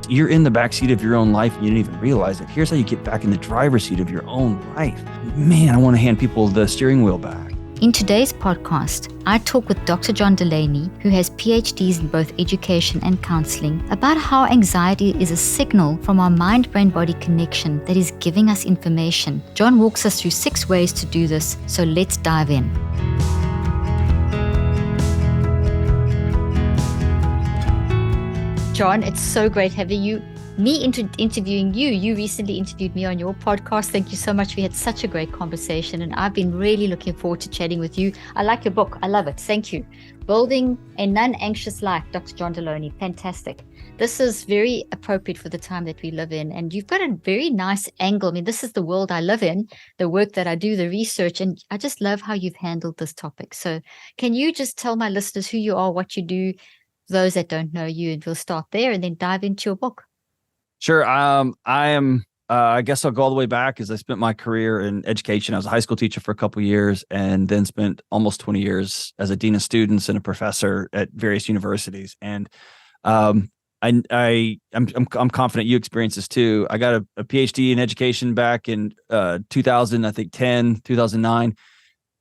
you're in the backseat of your own life and you didn't even realize it. Here's how you get back in the driver's seat of your own life. Man, I want to hand people the steering wheel back. In today's podcast, I talk with Dr. John Delony, who has PhDs in both education and counseling, about how anxiety is a signal from our mind-brain-body connection that is giving us information. John walks us through 6 ways to do this, so let's dive in. John, it's so great having you. Interviewing you. You recently interviewed me on your podcast. Thank you so much. We had such a great conversation, and I've been really looking forward to chatting with you. I like your book. I love it. Thank you. Building a Non-Anxious Life, Dr. John Delony. Fantastic. This is very appropriate for the time that we live in, and you've got a very nice angle. I mean, this is the world I live in, the work that I do, the research, and I just love how you've handled this topic. So can you just tell my listeners who you are, what you do, those that don't know you, and we'll start there and then dive into your book. Sure. I guess I'll go all the way back as I spent my career in education. I was a high school teacher for a couple of years and then spent almost 20 years as a dean of students and a professor at various universities. And I'm confident you experience this too. I got a PhD in education back in 2009.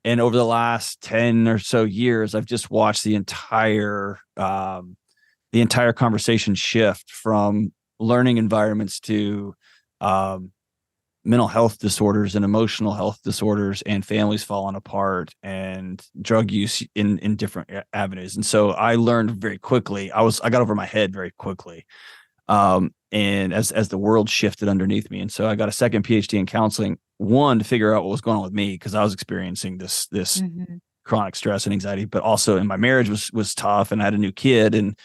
And over the last 10 or so years, I've just watched the entire conversation shift from learning environments to mental health disorders and emotional health disorders and families falling apart and drug use in different avenues. And so I learned very quickly. I got over my head very quickly. And as the world shifted underneath me. And so I got a second PhD in counseling, one, to figure out what was going on with me, because I was experiencing this chronic stress and anxiety, but also in my marriage was tough, and I had a new kid, and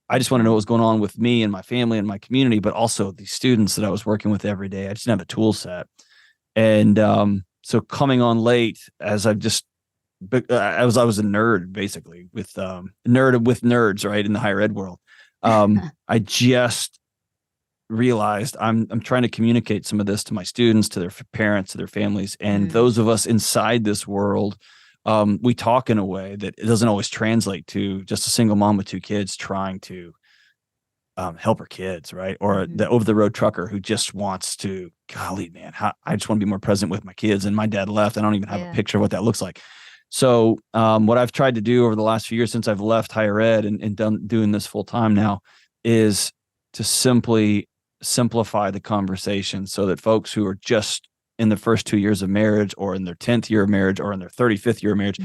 I just want to know what was going on with me and my family and my community, but also the students that I was working with every day. I just didn't have a tool set. And so coming on late, as I was a nerd, basically, with nerds, right, in the higher ed world. I just realized I'm trying to communicate some of this to my students, to their parents, to their families. And those of us inside this world, we talk in a way that it doesn't always translate to just a single mom with 2 kids trying to help her kids, right? Or the over-the-road trucker who just wants to, golly, man, I just want to be more present with my kids. And my dad left. I don't even have a picture of what that looks like. So what I've tried to do over the last few years since I've left higher ed and doing this full time now is to simply simplify the conversation so that folks who are just in the first 2 years of marriage, or in their 10th year of marriage, or in their 35th year of marriage,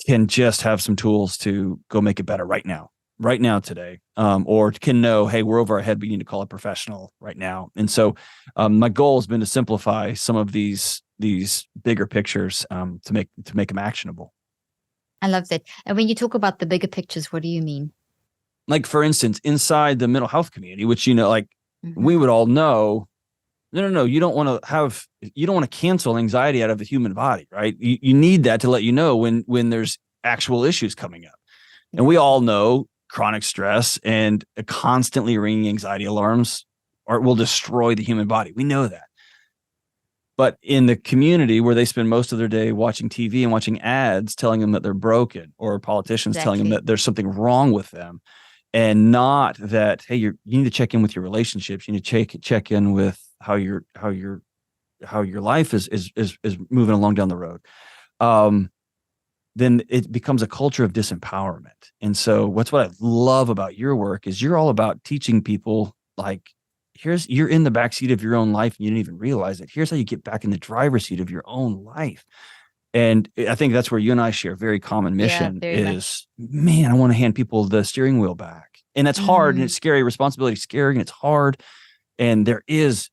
can just have some tools to go make it better right now today, or can know, hey, we're over our head, we need to call a professional right now. And so my goal has been to simplify some of these bigger pictures to make them actionable. I love that. And when you talk about the bigger pictures, what do you mean? Like, for instance, inside the mental health community, which, we would all know, no, you don't want to cancel anxiety out of the human body, right? You need that to let you know when there's actual issues coming up. And we all know chronic stress and constantly ringing anxiety alarms will destroy the human body. We know that. But in the community where they spend most of their day watching TV and watching ads telling them that they're broken, or politicians telling them that there's something wrong with them, and not that, hey, you need to check in with your relationships. You need to check in with how your life is moving along down the road. Then it becomes a culture of disempowerment. And so what I love about your work is you're all about teaching people, like, you're in the backseat of your own life and you didn't even realize it. Here's how you get back in the driver's seat of your own life. And I think that's where you and I share a very common mission is, man, I want to hand people the steering wheel back. And that's hard, and it's scary. Responsibility is scary, and it's hard. And there is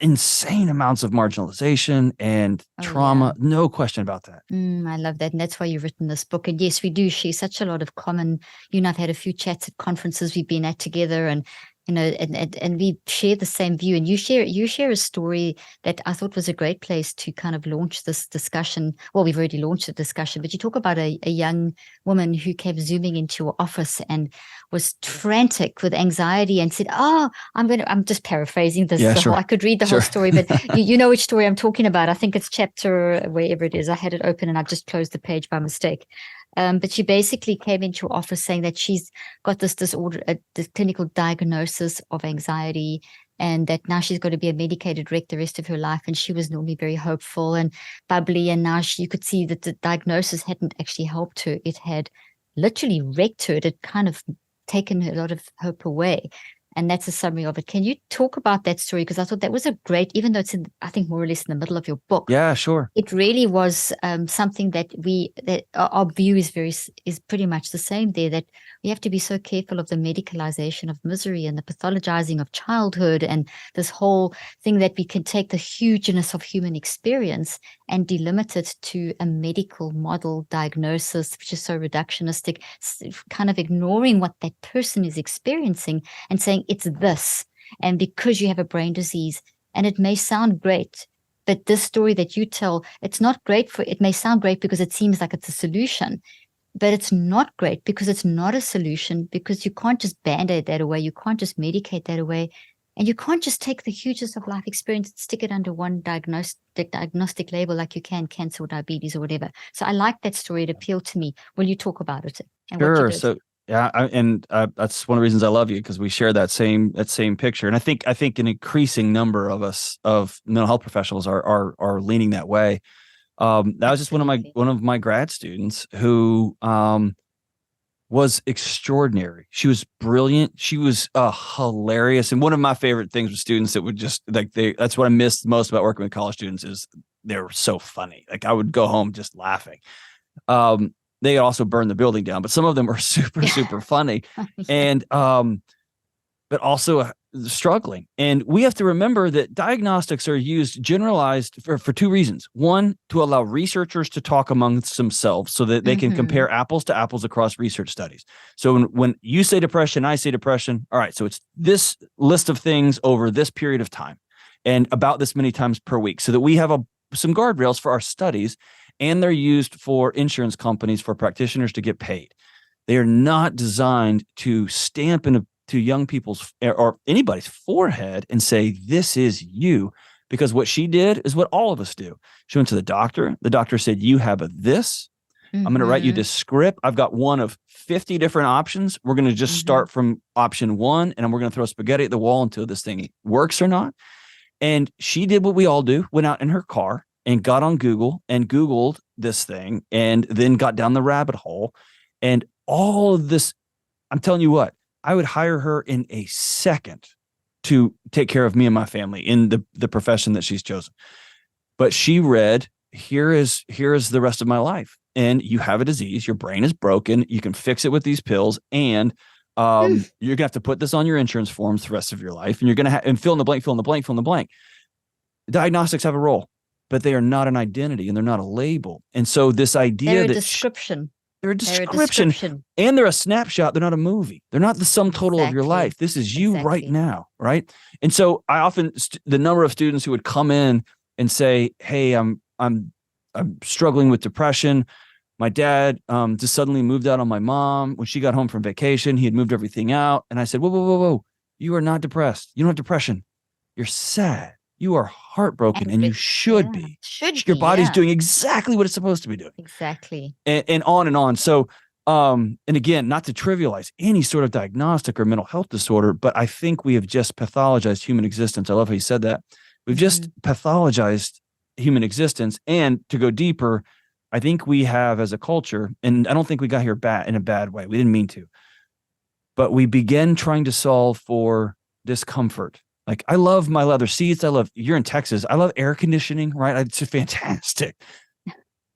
insane amounts of marginalization and trauma. No question about that. I love that. And that's why you've written this book. And yes, we do share such a lot of common, you and I've had a few chats at conferences we've been at together, and and we share the same view. And you share a story that I thought was a great place to kind of launch this discussion. Well, we've already launched the discussion, but you talk about a young woman who kept zooming into your office and was frantic with anxiety and said, I'm just paraphrasing this. Yeah, sure. I could read the whole story, but you know which story I'm talking about. I think it's chapter, wherever it is. I had it open and I just closed the page by mistake. But she basically came into your office saying that she's got this disorder, the clinical diagnosis of anxiety, and that now she's got to be a medicated wreck the rest of her life. And she was normally very hopeful and bubbly, and now you could see that the diagnosis hadn't actually helped her. It had literally wrecked her. It had kind of taken a lot of hope away. And that's a summary of it. Can you talk about that story? Because I thought that was a great, even though it's I think more or less in the middle of your book. Yeah, sure. It really was something that our view is pretty much the same there, that we have to be so careful of the medicalization of misery and the pathologizing of childhood, and this whole thing that we can take the hugeness of human experience and delimit it to a medical model diagnosis, which is so reductionistic, kind of ignoring what that person is experiencing and saying it's this, and because you have a brain disease. And it may sound great, but this story that you tell, it's not great it may sound great because it seems like it's a solution, but it's not great because it's not a solution, because you can't just band-aid that away. You can't just medicate that away. And you can't just take the hugeness of life experience and stick it under one diagnostic label like you can cancer or diabetes or whatever. So I like that story. It appealed to me. Will you talk about it? And sure. What you did? So yeah, that's one of the reasons I love you, because we share that same picture. And I think an increasing number of us, of mental health professionals, are leaning that way. That was just one of my grad students who was extraordinary. She was brilliant. She was hilarious. And one of my favorite things with students that would just that's what I missed most about working with college students, is they were so funny. Like I would go home just laughing. They also burned the building down, but some of them were super funny. And, but also struggling. And we have to remember that diagnostics are used generalized for two reasons. One, to allow researchers to talk amongst themselves so that they can compare apples to apples across research studies. So when you say depression, I say depression. All right. So it's this list of things over this period of time and about this many times per week, so that we have some guardrails for our studies. And they're used for insurance companies, for practitioners to get paid. They are not designed to stamp into young people's or anybody's forehead and say, this is you. Because what she did is what all of us do. She went to the doctor. The doctor said, you have this. I'm going to write you this script. I've got one of 50 different options. We're going to just start from option 1, and we're going to throw spaghetti at the wall until this thing works or not. And she did what we all do, went out in her car and got on Google and Googled this thing, and then got down the rabbit hole. And all of this, I'm telling you what, I would hire her in a second to take care of me and my family in the profession that she's chosen. But she read, here is the rest of my life. And you have a disease, your brain is broken, you can fix it with these pills, and you're gonna have to put this on your insurance forms the rest of your life, and you're gonna and fill in the blank. Diagnostics have a role, but they are not an identity, and they're not a label. And so this idea they're a that description. They're a description, and they're a snapshot. They're not a movie. They're not the sum total of your life. This is you right now, right? And so I often, the number of students who would come in and say, "Hey, I'm struggling with depression. My dad just suddenly moved out on my mom when she got home from vacation. He had moved everything out." And I said, whoa. You are not depressed. You don't have depression. You're sad. You are heartbroken, and you should be. Your body's doing exactly what it's supposed to be doing. Exactly. And on and on. So, and again, not to trivialize any sort of diagnostic or mental health disorder, but I think we have just pathologized human existence. I love how you said that. We've just pathologized human existence. And to go deeper, I think we have, as a culture, and I don't think we got here in a bad way. We didn't mean to. But we began trying to solve for discomfort. Like, I love my leather seats. You're in Texas. I love air conditioning, right? It's fantastic.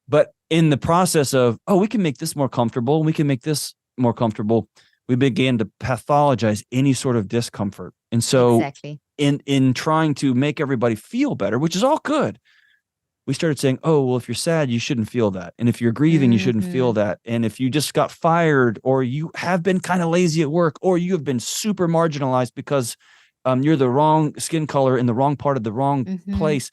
But in the process of, we can make this more comfortable, we can make this more comfortable, we began to pathologize any sort of discomfort. And so in trying to make everybody feel better, which is all good, we started saying, if you're sad, you shouldn't feel that. And if you're grieving, you shouldn't feel that. And if you just got fired, or you have been kind of lazy at work, or you have been super marginalized because you're the wrong skin color in the wrong part of the wrong place.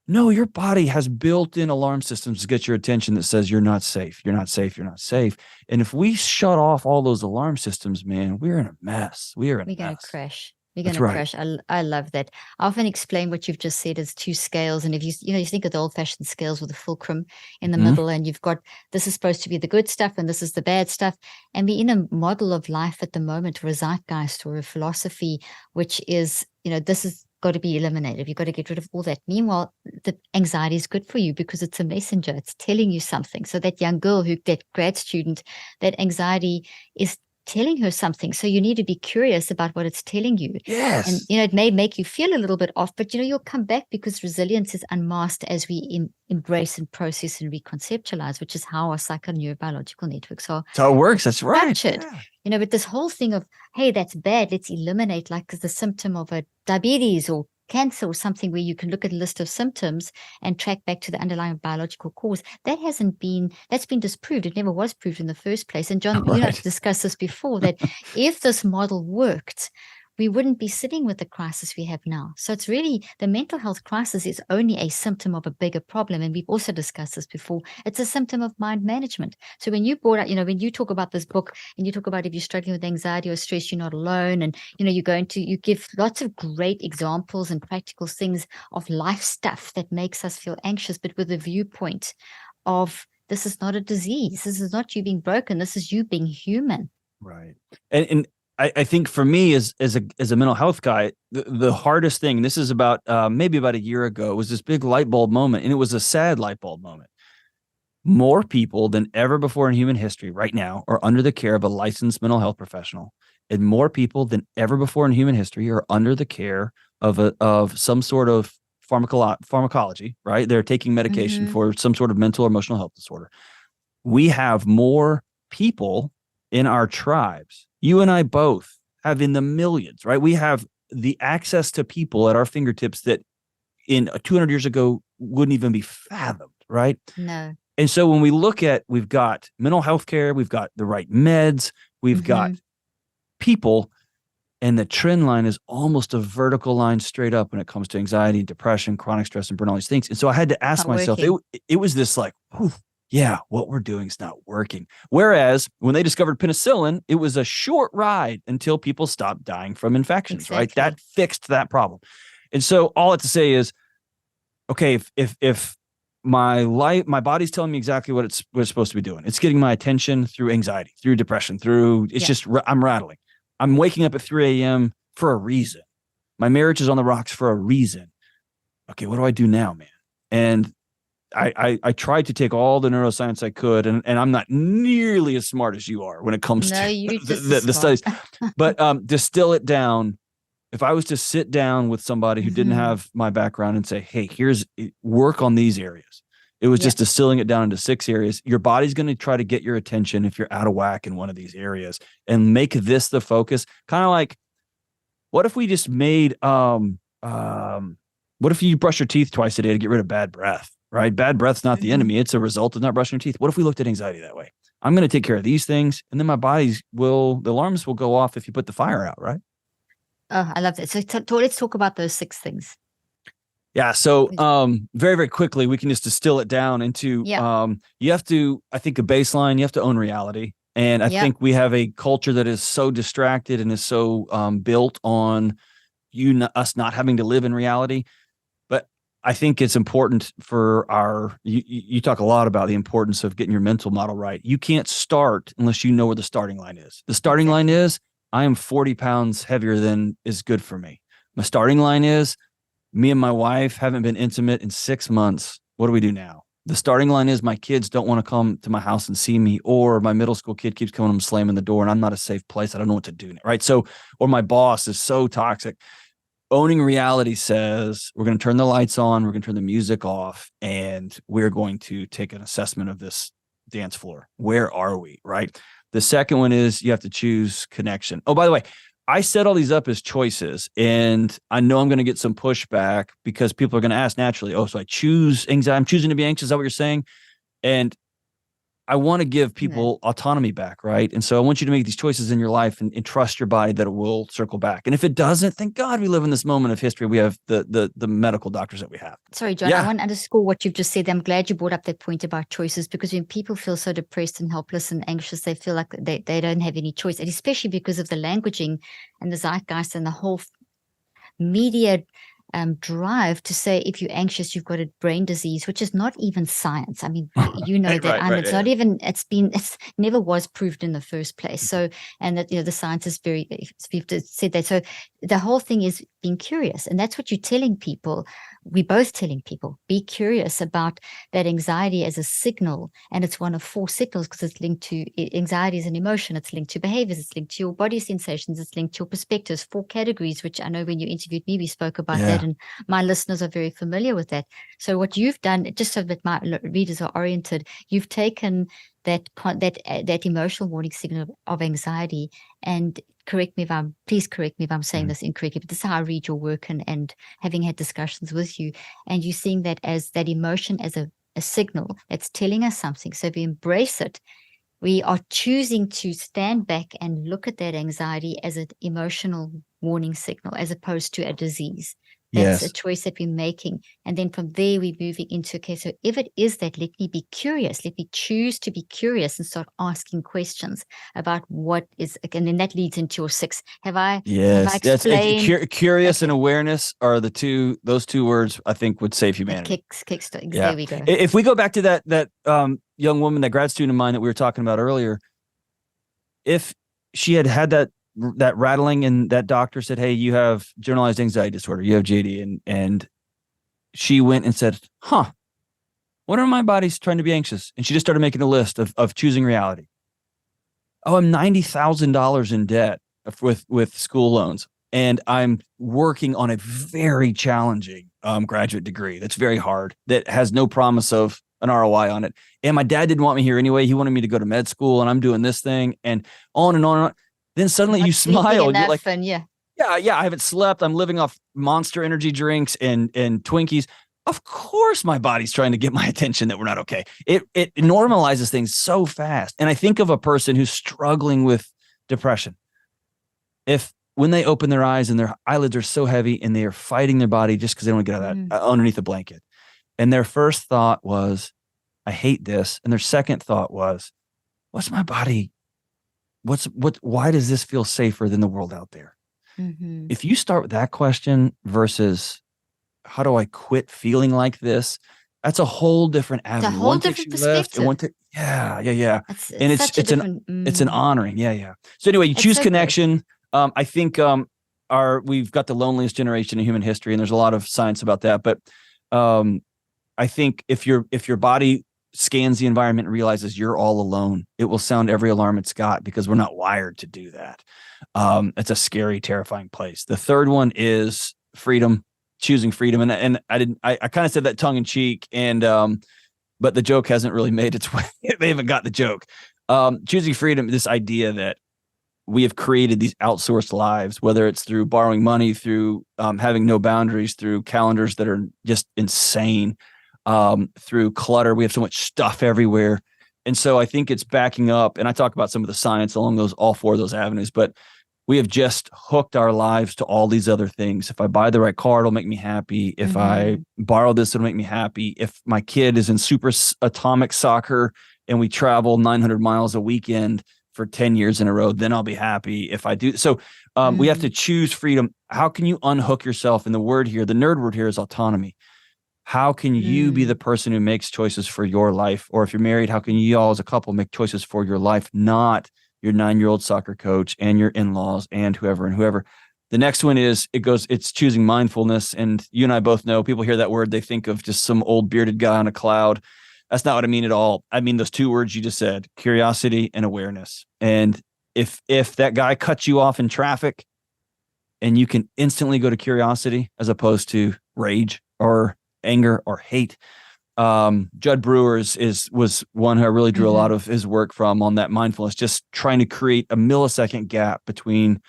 No, your body has built-in alarm systems to get your attention that says you're not safe. You're not safe. You're not safe. And if we shut off all those alarm systems, man, we're in a mess. We're going to crash. We're going That's to right. crash. I love that. I often explain what you've just said as two scales. And if you think of the old fashioned scales with a fulcrum in the Mhm. middle, and you've got, this is supposed to be the good stuff and this is the bad stuff. And we're in a model of life at the moment, or a zeitgeist or a philosophy, which is, this is got to be eliminated. You've got to get rid of all that. Meanwhile, the anxiety is good for you because it's a messenger. It's telling you something. So that young girl that grad student, that anxiety is telling her something. So you need to be curious about what it's telling you. And, Yes. it may make you feel a little bit off, but, you'll come back because resilience is unmasked as we embrace and process and reconceptualize, which is how our psychoneurobiological networks are That's how it works. That's right. structured. Yeah. But this whole thing of, hey, that's bad, let's eliminate, like the symptom of a diabetes or cancer or something, where you can look at a list of symptoms and track back to the underlying biological cause. That's been disproved. It never was proved in the first place. And John, Right. discussed this before, that if this model worked, we wouldn't be sitting with the crisis we have now. So it's really, the mental health crisis is only a symptom of a bigger problem. And we've also discussed this before. It's a symptom of mind management. So when you brought out, when you talk about this book and you talk about if you're struggling with anxiety or stress, you're not alone. And, you give lots of great examples and practical things of life stuff that makes us feel anxious, but with a viewpoint of, this is not a disease. This is not you being broken. This is you being human. Right. And I think for me as a mental health guy, the hardest thing, and this is about maybe about a year ago, was this big light bulb moment. And it was a sad light bulb moment. More people than ever before in human history right now are under the care of a licensed mental health professional. And more people than ever before in human history are under the care of some sort of pharmacology, right? They're taking medication for some sort of mental or emotional health disorder. We have more people in our tribes. You and I both have in the millions, right? We have the access to people at our fingertips that in 200 years ago wouldn't even be fathomed, right? No. And so when we look at, we've got mental health care, we've got the right meds, we've got people, and the trend line is almost a vertical line straight up when it comes to anxiety, depression, chronic stress, and burnout, all these things. And so I had to ask myself, it was this like, whew, yeah, what we're doing is not working. Whereas when they discovered penicillin, it was a short ride until people stopped dying from infections, right? That fixed that problem. And so all I have to say is, okay, if my body's telling me exactly what it's supposed to be doing, it's getting my attention through anxiety, through depression, I'm rattling. I'm waking up at 3 a.m. for a reason. My marriage is on the rocks for a reason. Okay, what do I do now, man? And I tried to take all the neuroscience I could, and I'm not nearly as smart as you are when it comes to the studies, but distill it down. If I was to sit down with somebody who didn't have my background and say, hey, work on these areas. It was just distilling it down into 6 areas. Your body's going to try to get your attention if you're out of whack in one of these areas, and make this the focus. Kind of like, what if we just made, what if you brush your teeth twice a day to get rid of bad breath? Right? Bad breath's not the enemy. It's a result of not brushing your teeth. What if we looked at anxiety that way? I'm going to take care of these things, and then the alarms will go off if you put the fire out, right? Oh, I love that. So let's talk about those 6 things. Yeah. So very, very quickly, we can just distill it down into, you have to, I think, a baseline, you have to own reality. And I think we have a culture that is so distracted and is so built on us not having to live in reality. I think it's important for you talk a lot about the importance of getting your mental model right. You can't start unless you know where the starting line is. The starting line is, I am 40 pounds heavier than is good for me. My starting line is, me and my wife haven't been intimate in 6 months. What do we do now? The starting line is, my kids don't want to come to my house and see me, or my middle school kid keeps coming and slamming the door and I'm not a safe place. I don't know what to do. Right. So, or my boss is so toxic. Owning reality says, we're going to turn the lights on, we're going to turn the music off, and we're going to take an assessment of this dance floor. Where are we? Right. The second one is, you have to choose connection. Oh, by the way, I set all these up as choices, and I know I'm going to get some pushback because people are going to ask naturally, oh, so I choose anxiety. I'm choosing to be anxious. Is that what you're saying? And I want to give people autonomy back, right? And so I want you to make these choices in your life and trust your body that it will circle back. And if it doesn't, thank God we live in this moment of history. We have the medical doctors that we have. Sorry, John, I want to underscore what you've just said. I'm glad you brought up that point about choices, because when people feel so depressed and helpless and anxious, they feel like they don't have any choice, and especially because of the languaging and the zeitgeist and the whole media drive to say if you're anxious, you've got a brain disease, which is not even science. I mean, you know that, and it's not even, it's never was proved in the first place. So, and that, the science is very, we've said that. So the whole thing is being curious. And that's what you're telling people. We're both telling people, be curious about that anxiety as a signal. And it's one of 4 signals because it's linked to anxiety as an emotion. It's linked to behaviors. It's linked to your body sensations. It's linked to your perspectives, 4 categories, which I know when you interviewed me, we spoke about that. And my listeners are very familiar with that. So what you've done, just so that my readers are oriented, you've taken that emotional warning signal of anxiety, and please correct me if I'm saying this incorrectly, but this is how I read your work and having had discussions with you, and you're seeing that as that emotion as a signal that's telling us something. So if we embrace it, we are choosing to stand back and look at that anxiety as an emotional warning signal as opposed to a disease. That's a choice that we're making. And then from there, we're moving into, okay, so if it is that, let me be curious. Let me choose to be curious and start asking questions about what is, and then that leads into your 6. Have I explained? That's curious and awareness are those two words I think would save humanity. There we go. If we go back to that young woman, that grad student of mine that we were talking about earlier, if she had that rattling and that doctor said, hey, you have generalized anxiety disorder, you have JD, and she went and said, what are my body's trying to be anxious? And she just started making a list of choosing reality. Oh, I'm $90,000 in debt with school loans, and I'm working on a very challenging graduate degree that's very hard, that has no promise of an ROI on it. And my dad didn't want me here anyway. He wanted me to go to med school, and I'm doing this thing, and on and on and on. Then suddenly you smile. You're like, yeah, I haven't slept. I'm living off Monster energy drinks and Twinkies. Of course, my body's trying to get my attention that we're not okay. It normalizes things so fast. And I think of a person who's struggling with depression. If when they open their eyes and their eyelids are so heavy and they are fighting their body just because they don't get out of that underneath a blanket, and their first thought was, I hate this. And their second thought was, what's my body? Why does this feel safer than the world out there? If you start with that question versus how do I quit feeling like this, that's a whole different avenue. It's a whole different perspective. It's an honoring. So anyway, you choose connection. I think we've got the loneliest generation in human history, and there's a lot of science about that. But I think if your body scans the environment and realizes you're all alone, it will sound every alarm it's got, because we're not wired to do that. It's a scary, terrifying place. The third one is freedom, choosing freedom. And I kind of said that tongue in cheek, and but the joke hasn't really made its way. They haven't got the joke. Choosing freedom, this idea that we have created these outsourced lives, whether it's through borrowing money, through having no boundaries, through calendars that are just insane, through clutter. We have so much stuff everywhere. And so I think it's backing up, and I talk about some of the science along all 4 of those avenues, but we have just hooked our lives to all these other things. If I buy the right car, it'll make me happy. If I borrow this, it'll make me happy. If my kid is in super atomic soccer and we travel 900 miles a weekend for 10 years in a row, then I'll be happy. If I do. So we have to choose freedom. How can you unhook yourself? And the nerd word here is autonomy. How can you be the person who makes choices for your life? Or if you're married, how can you all as a couple make choices for your life, not your 9-year-old soccer coach and your in-laws and whoever. The next one is it's choosing mindfulness. And you and I both know, people hear that word, they think of just some old bearded guy on a cloud. That's not what I mean at all. I mean those 2 words you just said, curiosity and awareness. And if that guy cuts you off in traffic and you can instantly go to curiosity as opposed to rage or anger or hate. Judd Brewer was one who I really drew a lot of his work from on that mindfulness, just trying to create a millisecond gap between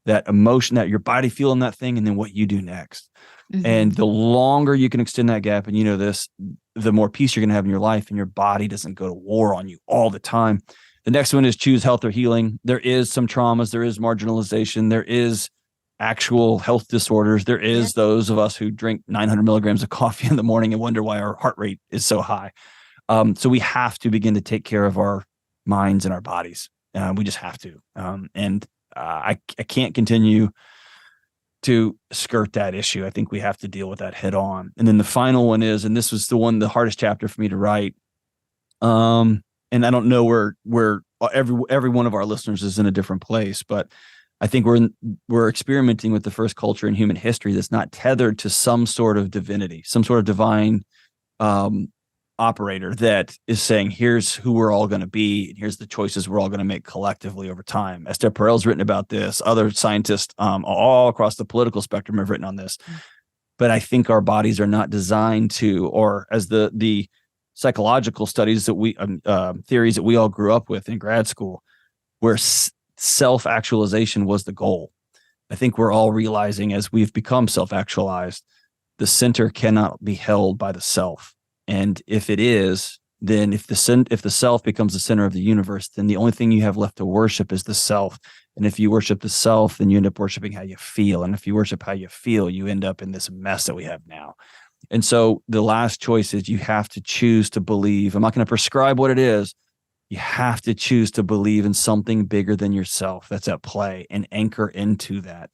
that emotion that your body feeling that thing and then what you do next. And the longer you can extend that gap, and you know this, the more peace you're going to have in your life, and your body doesn't go to war on you all the time. The next one is choose health or healing. There is some traumas, there is marginalization, there is actual health disorders. There is those of us who drink 900 milligrams of coffee in the morning and wonder why our heart rate is so high. So we have to begin to take care of our minds and our bodies. We just have to. I can't continue to skirt that issue. I think we have to deal with that head on. And then the final one is, and this was the hardest chapter for me to write. And I don't know where every one of our listeners is in a different place, but I think we're experimenting with the first culture in human history that's not tethered to some sort of divinity, some sort of divine operator that is saying, here's who we're all going to be, and here's the choices we're all going to make collectively over time. Esther Perel's written about this. Other scientists all across the political spectrum have written on this. But I think our bodies are not designed to, or as the psychological studies that theories that we all grew up with in grad school, where self-actualization was the goal. I think we're all realizing as we've become self-actualized, the center cannot be held by the self. And if it is, then if the self becomes the center of the universe, then the only thing you have left to worship is the self. And if you worship the self, then you end up worshiping how you feel. And if you worship how you feel, you end up in this mess that we have now. And so the last choice is you have to choose to believe. I'm not going to prescribe what it is. You have to choose to believe in something bigger than yourself that's at play and anchor into that.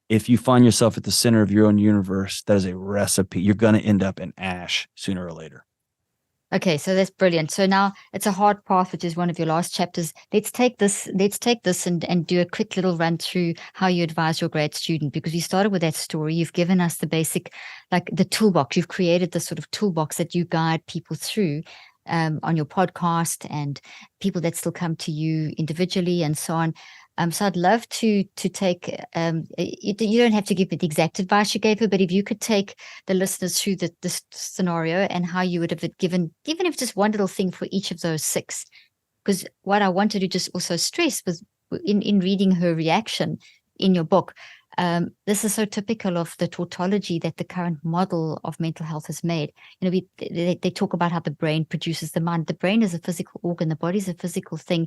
If you find yourself at the center of your own universe, that is a recipe. You're going to end up in ash sooner or later. Okay, so that's brilliant. So now it's a hard path, which is one of your last chapters. Let's take this and do a quick little run through how you advise your grad student, because we started with that story. You've given us the basic, like the toolbox. You've created the sort of toolbox that you guide people through on your podcast, and people that still come to you individually and so on. So I'd love to take, you don't have to give me the exact advice you gave her, but if you could take the listeners through this scenario and how you would have given, even if just one little thing for each of those 6. Because what I wanted to just also stress was in reading her reaction in your book, this is so typical of the tautology that the current model of mental health has made. You know, they talk about how the brain produces the mind. The brain is a physical organ. The body is a physical thing.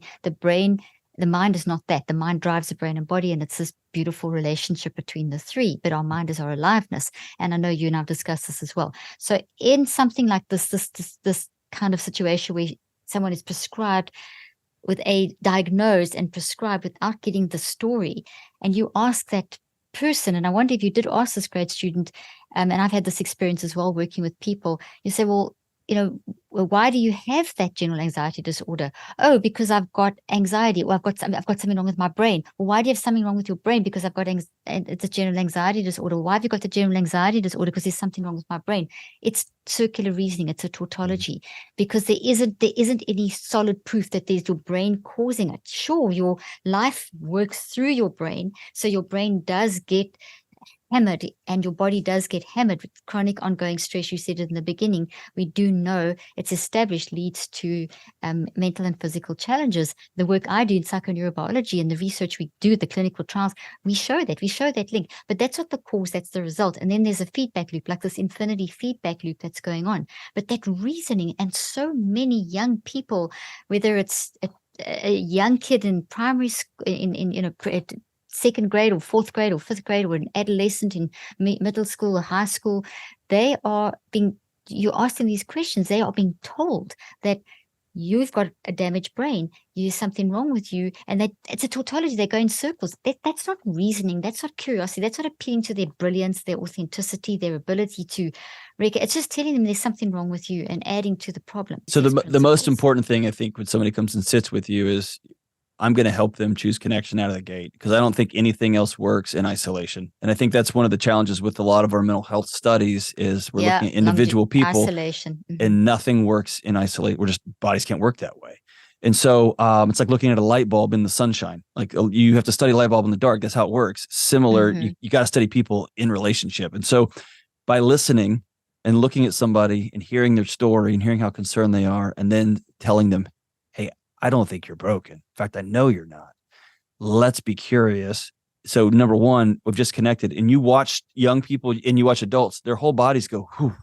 The mind is not that. The mind drives the brain and body, and it's this beautiful relationship between the three. But our mind is our aliveness, and I know you and I've discussed this as well. So, in something like this kind of situation where someone is prescribed with a diagnosed and prescribed without getting the story, and you ask that person, and I wonder if you did ask this grad student, and I've had this experience as well working with people. You say, well, you know, well, why do you have that general anxiety disorder? Oh, because I've got anxiety. Well, I've got something wrong with my brain. Well, why do you have something wrong with your brain? Because I've got it's a general anxiety disorder. Why have you got the general anxiety disorder? Because there's something wrong with my brain. It's circular reasoning. It's a tautology, because there isn't any solid proof that there's your brain causing it. Sure, your life works through your brain, so your brain does get hammered and your body does get hammered with chronic ongoing stress. You said it in the beginning. We do know it's established leads to mental and physical challenges. The work I do in psychoneurobiology and the research we do, the clinical trials, we show that link. But that's not the cause, that's the result. And then there's a feedback loop, like this infinity feedback loop that's going on. But that reasoning, and so many young people, whether it's a young kid in primary school, in second grade or fourth grade or fifth grade, or an adolescent in middle school or high school, you ask them these questions, they are being told that you've got a damaged brain, there's something wrong with you, and that it's a tautology. They go in circles. That's not reasoning, that's not curiosity, that's not appealing to their brilliance, their authenticity, their ability to it's just telling them there's something wrong with you and adding to the problem. So the most important thing, I think, when somebody comes and sits with you is, I'm going to help them choose connection out of the gate, because I don't think anything else works in isolation. And I think that's one of the challenges with a lot of our mental health studies is we're looking at individual people, isolation, and nothing works in isolation. Bodies can't work that way. And so it's like looking at a light bulb in the sunshine. Like you have to study a light bulb in the dark. That's how it works. Similar, you got to study people in relationship. And so by listening and looking at somebody and hearing their story and hearing how concerned they are, and then telling them, hey, I don't think you're broken. In fact, I know you're not. Let's be curious. So number one, we've just connected, and you watch young people and you watch adults, their whole bodies go, whew,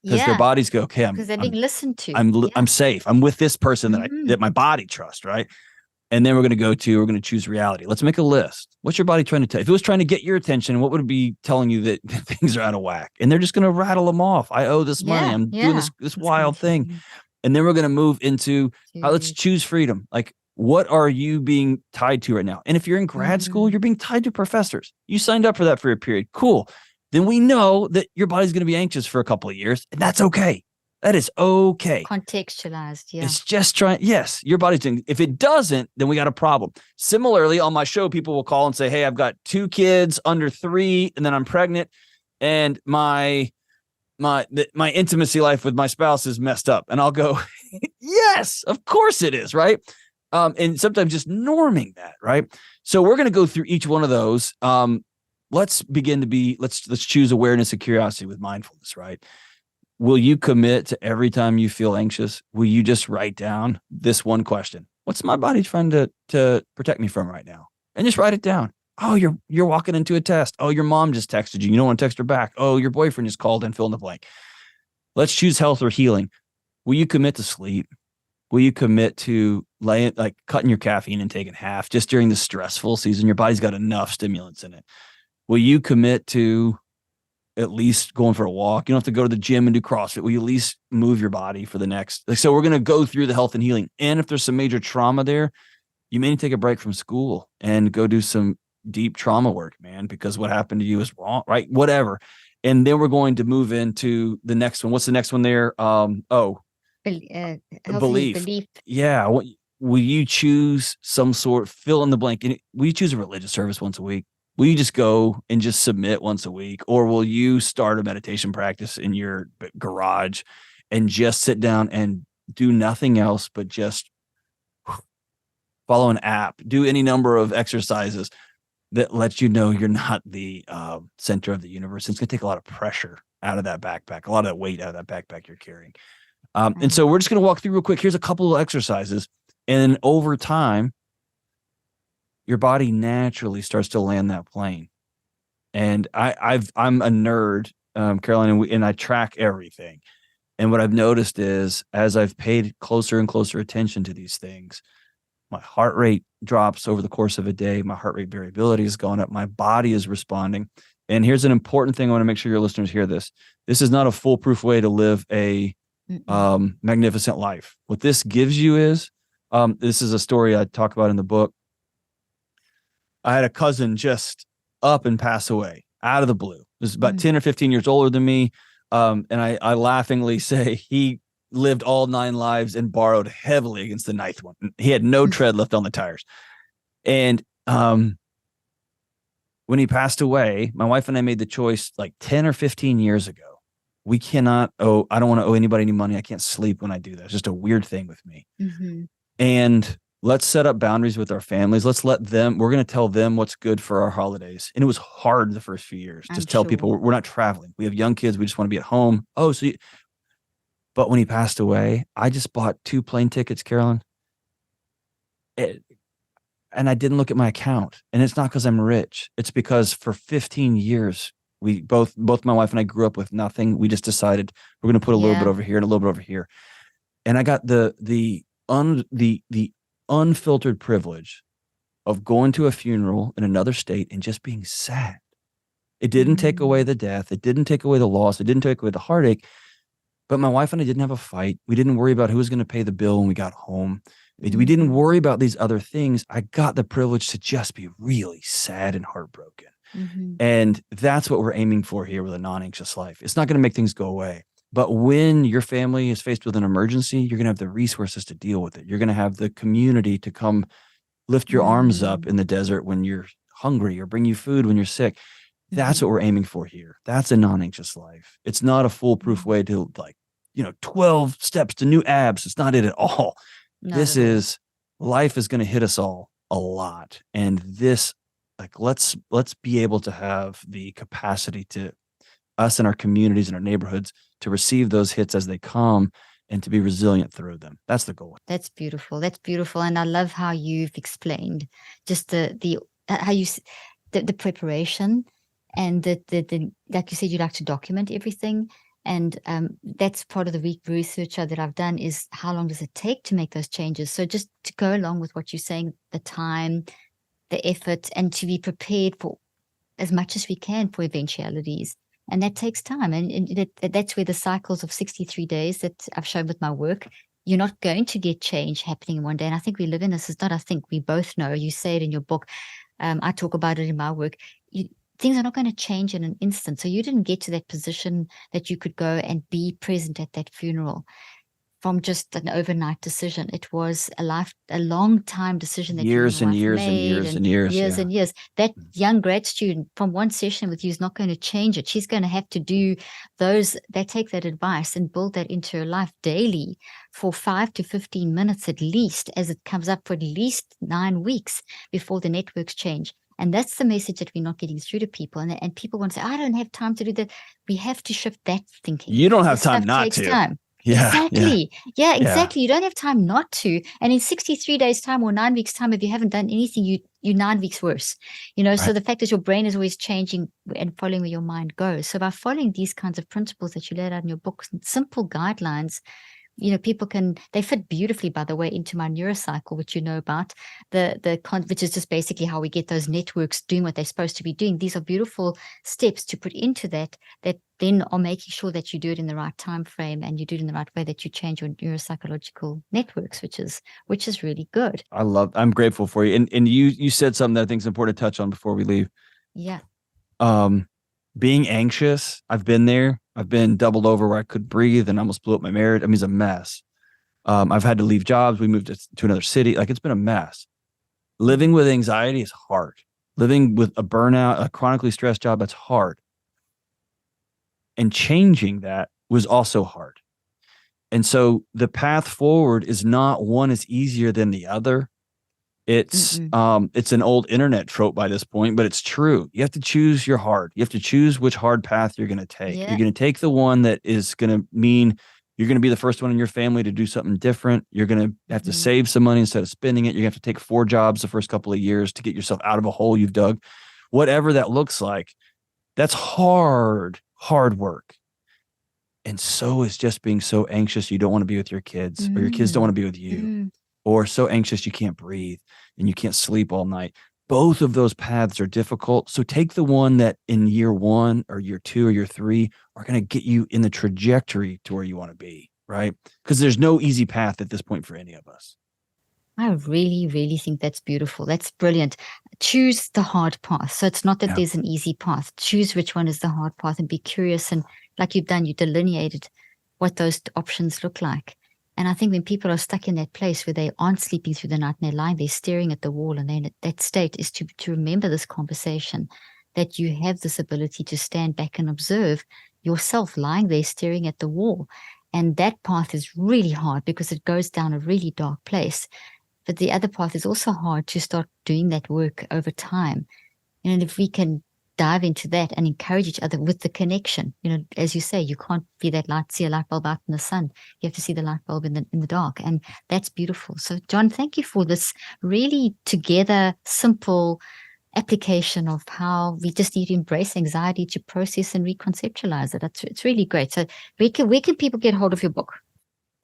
because their bodies go, okay, because they're being listened to. I'm safe. I'm with this person that my body trusts, right? And then we're going to choose reality. Let's make a list. What's your body trying to tell? If it was trying to get your attention, what would it be telling you that things are out of whack? And they're just going to rattle them off. I owe this money. I'm doing this wild thing. And then we're going to move into let's choose freedom. Like, What are you being tied to right now? And if you're in grad school, you're being tied to professors. You signed up for that for a period. Cool. Then we know that your body's going to be anxious for a couple of years, and that's okay. That is okay. Contextualized, yeah. It's just trying. Yes, your body's doing. If it doesn't, then we got a problem. Similarly, on my show, people will call and say, "Hey, I've got 2 kids under 3, and then I'm pregnant, and my intimacy life with my spouse is messed up." And I'll go, "Yes, of course it is, right?" And sometimes just norming that, right? So we're going to go through each one of those. Let's begin to be. Let's choose awareness and curiosity with mindfulness, right? Will you commit to every time you feel anxious? Will you just write down this one question? What's my body trying to protect me from right now? And just write it down. Oh, you're walking into a test. Oh, your mom just texted you. You don't want to text her back. Oh, your boyfriend just called and fill in the blank. Let's choose health or healing. Will you commit to sleep? Will you commit to cutting your caffeine intake in half just during the stressful season? Your body's got enough stimulants in it. Will you commit to at least going for a walk? You don't have to go to the gym and do CrossFit. Will you at least move your body for the next? So we're going to go through the health and healing. And if there's some major trauma there, you may need to take a break from school and go do some deep trauma work, man, because what happened to you is wrong, right? Whatever. And then we're going to move into the next one. What's the next one there? Belief. Yeah. Will you choose some sort, fill in the blank? Will you choose a religious service once a week? Will you just go and just submit once a week? Or will you start a meditation practice in your garage and just sit down and do nothing else but just follow an app, do any number of exercises that lets you know you're not the center of the universe? It's going to take a lot of pressure out of that backpack, a lot of that weight out of that backpack you're carrying. And so we're just going to walk through real quick. Here's a couple of exercises. And then over time, your body naturally starts to land that plane. And I'm a nerd, Caroline, and I track everything. And what I've noticed is as I've paid closer and closer attention to these things, my heart rate drops over the course of a day. My heart rate variability has gone up. My body is responding. And here's an important thing. I want to make sure your listeners hear this. This is not a foolproof way to live a magnificent life. What this gives you is, this is a story I talk about in the book. I had a cousin just up and pass away out of the blue. This is about 10 or 15 years older than me. And I laughingly say he lived all 9 lives and borrowed heavily against the 9th one. He had no tread left on the tires. And when he passed away, my wife and I made the choice like 10 or 15 years ago. I don't want to owe anybody any money. I can't sleep when I do that. It's just a weird thing with me. And let's set up boundaries with our families. We're going to tell them what's good for our holidays. And it was hard the first few years. Just tell people we're not traveling. We have young kids. We just want to be at home. But when he passed away, I just bought 2 plane tickets, Carolyn. And I didn't look at my account. And it's not because I'm rich. It's because for 15 years, we both my wife and I grew up with nothing. We just decided we're going to put a little bit over here and a little bit over here. And I got the unfiltered privilege of going to a funeral in another state and just being sad. It didn't take away the death. It didn't take away the loss. It didn't take away the heartache. But my wife and I didn't have a fight. We didn't worry about who was going to pay the bill when we got home. We didn't worry about these other things. I got the privilege to just be really sad and heartbroken. And that's what we're aiming for here with a non-anxious life. It's not going to make things go away. But when your family is faced with an emergency, you're going to have the resources to deal with it. You're going to have the community to come lift your arms up in the desert when you're hungry or bring you food when you're sick. That's what we're aiming for here. That's a non-anxious life. It's not a foolproof way to 12 steps to new abs. It's not it at all. Life is going to hit us all a lot. And this, let's be able to have the capacity to us and our communities and our neighborhoods to receive those hits as they come and to be resilient through them. That's the goal. That's beautiful. That's beautiful. And I love how you've explained just the preparation and like you said, you like to document everything. And that's part of the research that I've done is how long does it take to make those changes? So just to go along with what you're saying, the time, the effort, and to be prepared for as much as we can for eventualities. And that takes time. And that's where the cycles of 63 days that I've shown with my work you're not going to get change happening in one day. And I think we live in this. It's not, I think we both know. You say it in your book. I talk about it in my work. Things are not going to change in an instant. So you didn't get to that position that you could go and be present at that funeral from just an overnight decision. It was a long time decision that you and Years your and wife years and made, years and years. years Yeah. and years. That young grad student from one session with you is not going to change it. She's going to have to do they take that advice and build that into her life daily for 5 to 15 minutes at least, as it comes up for at least 9 weeks before the networks change. And that's the message that we're not getting through to people. And people want to say, I don't have time to do that. We have to shift that thinking. You don't have This time stuff not takes to. time. Yeah, exactly. Yeah, Yeah. exactly. You don't have time not to. And in 63 days time or 9 weeks time, if you haven't done anything, you're 9 weeks worse. So Right. the fact is your brain is always changing and following where your mind goes. So by following these kinds of principles that you laid out in your books, simple guidelines, people they fit beautifully, by the way, into my neurocycle, which you know about, which is just basically how we get those networks doing what they're supposed to be doing. These are beautiful steps to put into that then are making sure that you do it in the right time frame and you do it in the right way, that you change your neuropsychological networks, which is really good. I'm grateful for you. And you said something that I think is important to touch on before we leave. Yeah. Being anxious, I've been there. I've been doubled over where I couldn't breathe and almost blew up my marriage. I mean, it's a mess. I've had to leave jobs. We moved to another city. Like, it's been a mess. Living with anxiety is hard. Living with a burnout, a chronically stressed job, that's hard. And changing that was also hard. And so the path forward is not one is easier than the other. It's an old internet trope by this point, but it's true. You have to choose your hard. You have to choose which hard path you're going to take. Yeah. You're going to take the one that is going to mean you're going to be the first one in your family to do something different. You're going to have to save some money instead of spending it. You're going to have to take 4 jobs the first couple of years to get yourself out of a hole you've dug. Whatever that looks like, that's hard work. And so is just being so anxious you don't want to be with your kids, or your kids don't want to be with you, or so anxious you can't breathe and you can't sleep all night. Both of those paths are difficult. So take the one that in year 1 or year 2 or year 3 are going to get you in the trajectory to where you want to be, right? Because there's no easy path at this point for any of us. I really, really think that's beautiful. That's brilliant. Choose the hard path. So it's not that there's an easy path. Choose which one is the hard path and be curious. And like you've done, you delineated what those options look like. And I think when people are stuck in that place where they aren't sleeping through the night and they're lying there staring at the wall, and then that state is to remember this conversation, that you have this ability to stand back and observe yourself lying there staring at the wall. And that path is really hard because it goes down a really dark place. But the other path is also hard to start doing that work over time. And if we can dive into that and encourage each other with the connection, as you say, you can't see a light bulb out in the sun. You have to see the light bulb in the dark. And that's beautiful. So John, thank you for this really together, simple application of how we just need to embrace anxiety to process and reconceptualize it. It's really great. So where can people get hold of your book?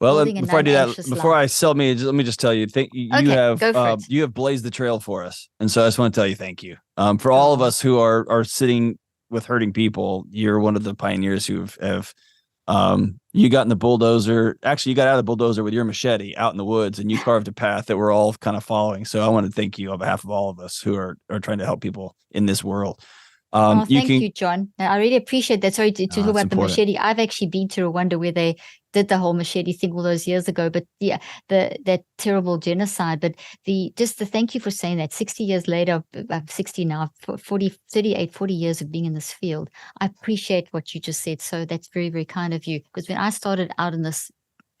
Well, before I do that, before I sell me, let me just tell you, you have blazed the trail for us. And so I just want to tell you, thank you. For all of us who are sitting with hurting people, you're one of the pioneers who have you got in the bulldozer. Actually, you got out of the bulldozer with your machete out in the woods, and you carved a path that we're all kind of following. So I want to thank you on behalf of all of us who are trying to help people in this world. Thank you, John. I really appreciate that. Sorry to talk about important. The machete. I've actually been to Rwanda where they did the whole machete thing all those years ago. But yeah, that terrible genocide. But the thank you for saying that. 60 years later, I'm 60 now, 40 years of being in this field. I appreciate what you just said. So that's very, very kind of you. Because when I started out in this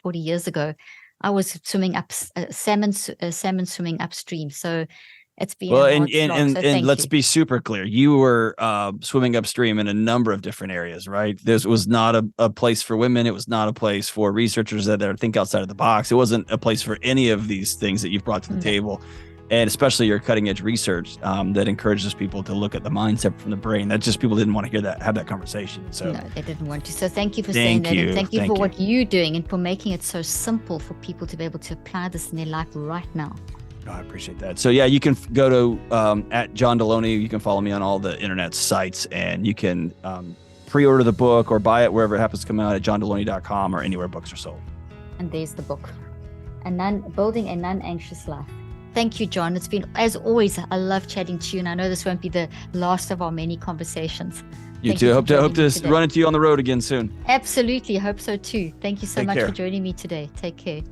40 years ago, I was swimming up salmon swimming upstream. So it's been and let's be super clear. You were swimming upstream in a number of different areas, right? This was not a place for women. It was not a place for researchers that think outside of the box. It wasn't a place for any of these things that you've brought to the table, and especially your cutting edge research that encourages people to look at the mind separate from the brain. That just people didn't want to hear that, have that conversation. So no, they didn't want to. So thank you for saying that, and thank you for what you're doing and for making it so simple for people to be able to apply this in their life right now. I appreciate that. So yeah, you can go to at John Delony. You can follow me on all the internet sites, and you can pre-order the book or buy it wherever it happens to come out at johndelony.com or anywhere books are sold. And there's the book. building a non-anxious life. Thank you, John. It's been, as always, I love chatting to you, and I know this won't be the last of our many conversations. You too. Hope to run into you on the road again soon. Absolutely. Hope so too. Thank you so much care. for joining me today. Take care.